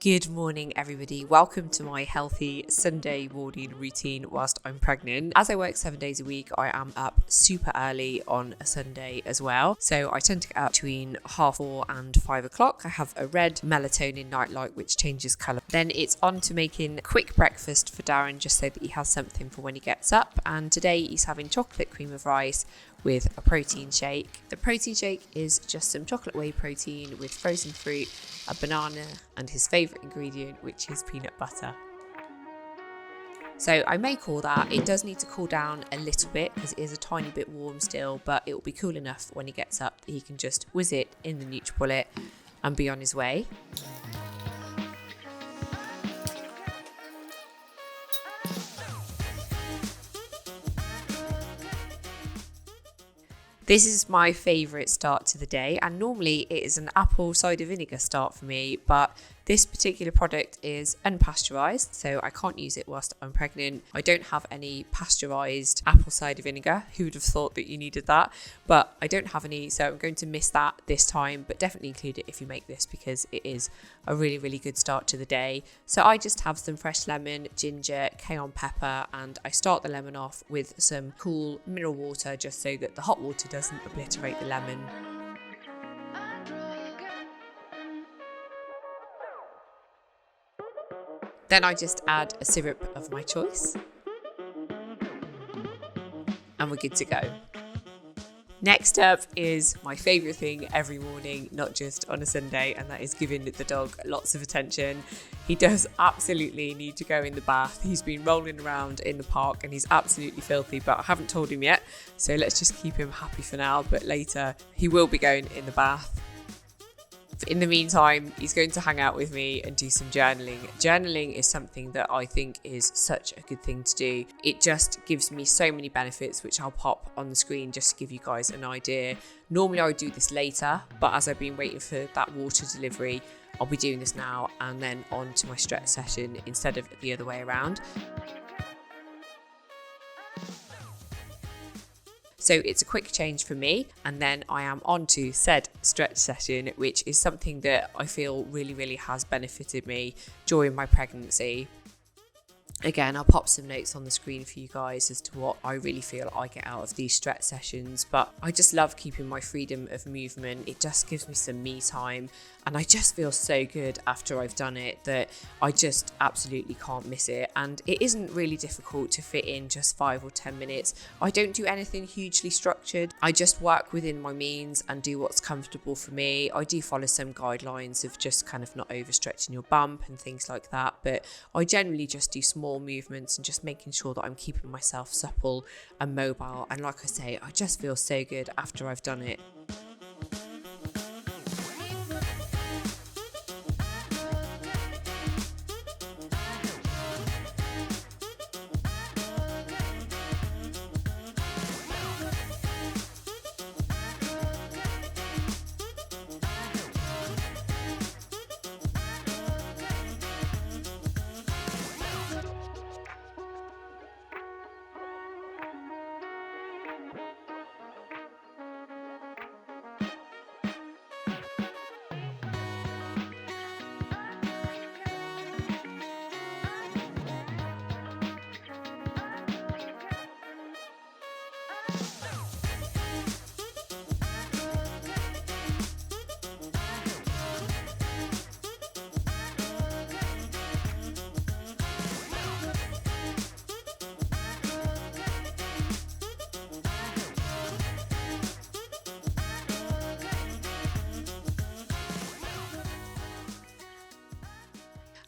Good morning, everybody. Welcome to my healthy Sunday morning routine whilst I'm pregnant. As I work 7 days a week, I am up super early on a Sunday as well. So I tend to get up between 4:30 and 5 o'clock. I have a red melatonin nightlight which changes colour. Then it's on to making a quick breakfast for Darren just so that he has something for when he gets up. And today he's having chocolate cream of rice with a protein shake. The protein shake is just some chocolate whey protein with frozen fruit, a banana, and his favourite ingredient, which is peanut butter. So I make all that. It does need to cool down a little bit because it is a tiny bit warm still, but it will be cool enough when he gets up that he can just whiz it in the NutriBullet and be on his way. This is my favourite start to the day, and normally it is an apple cider vinegar start for me, but this particular product is unpasteurised, so I can't use it whilst I'm pregnant. I don't have any pasteurised apple cider vinegar. Who would have thought that you needed that? But I don't have any, so I'm going to miss that this time, but definitely include it if you make this because it is a really, really good start to the day. So I just have some fresh lemon, ginger, cayenne pepper, and I start the lemon off with some cool mineral water just so that the hot water doesn't obliterate the lemon. Then I just add a syrup of my choice and we're good to go. Next up is my favourite thing every morning, not just on a Sunday, and that is giving the dog lots of attention. He does absolutely need to go in the bath. He's been rolling around in the park and he's absolutely filthy, but I haven't told him yet, so let's just keep him happy for now, but later he will be going in the bath. In the meantime, he's going to hang out with me and do some journaling. Journaling is something that I think is such a good thing to do. It just gives me so many benefits, which I'll pop on the screen just to give you guys an idea. Normally I would do this later, but as I've been waiting for that water delivery, I'll be doing this now and then on to my stretch session instead of the other way around. So it's a quick change for me, and then I am on to said stretch session, which is something that I feel really, really has benefited me during my pregnancy. Again, I'll pop some notes on the screen for you guys as to what I really feel I get out of these stretch sessions, but I just love keeping my freedom of movement. It just gives me some me time, and I just feel so good after I've done it that I just absolutely can't miss it. And it isn't really difficult to fit in just 5 or 10 minutes. I don't do anything hugely structured. I just work within my means and do what's comfortable for me. I do follow some guidelines of just kind of not overstretching your bump and things like that, but I generally just do small movements and just making sure that I'm keeping myself supple and mobile. And like I say, I just feel so good after I've done it.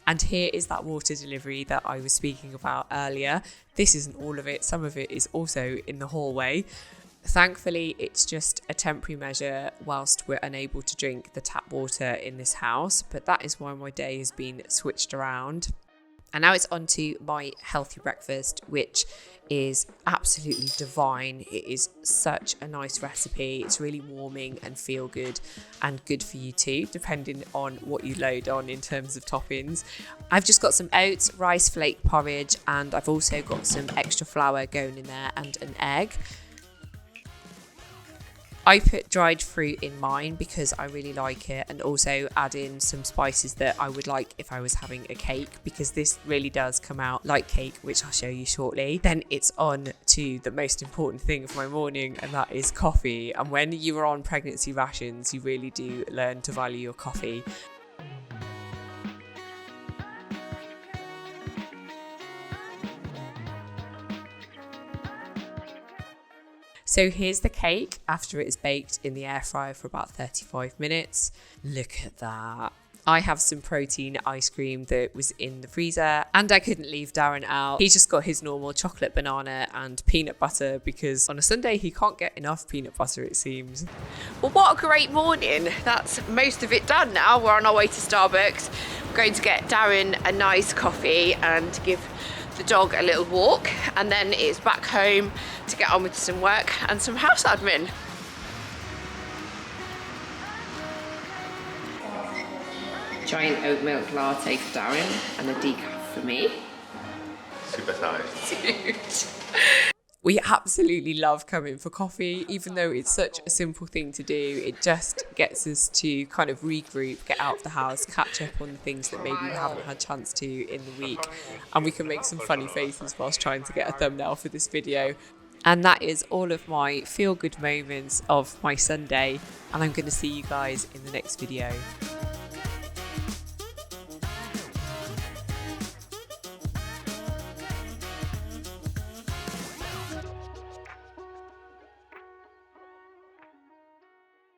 And here is that water delivery that I was speaking about earlier. This isn't all of it. Some of it is also in the hallway. Thankfully, it's just a temporary measure whilst we're unable to drink the tap water in this house, but that is why my day has been switched around. And now it's on to my healthy breakfast, which is absolutely divine. It is such a nice recipe. It's really warming and feel good and good for you too, depending on what you load on in terms of toppings. I've just got some oats, rice flake porridge, and I've also got some extra flour going in there and an egg. I put dried fruit in mine because I really like it, and also add in some spices that I would like if I was having a cake, because this really does come out like cake, which I'll show you shortly. Then it's on to the most important thing of my morning, and that is coffee. And when you are on pregnancy rations, you really do learn to value your coffee. So here's the cake after it's baked in the air fryer for about 35 minutes. Look at that. I have some protein ice cream that was in the freezer, and I couldn't leave Darren out. He just got his normal chocolate banana and peanut butter because on a Sunday he can't get enough peanut butter, it seems. Well, what a great morning. That's most of it done now. We're on our way to Starbucks. We're going to get Darren a nice coffee and give the dog a little walk, and then it's back home to get on with some work and some house admin. Giant oat milk latte for Darren and a decaf for me. Super nice. We absolutely love coming for coffee, even though it's such a simple thing to do. It just gets us to kind of regroup, get out of the house, catch up on the things that maybe we haven't had a chance to in the week. And we can make some funny faces whilst trying to get a thumbnail for this video. And that is all of my feel-good moments of my Sunday. And I'm going to see you guys in the next video.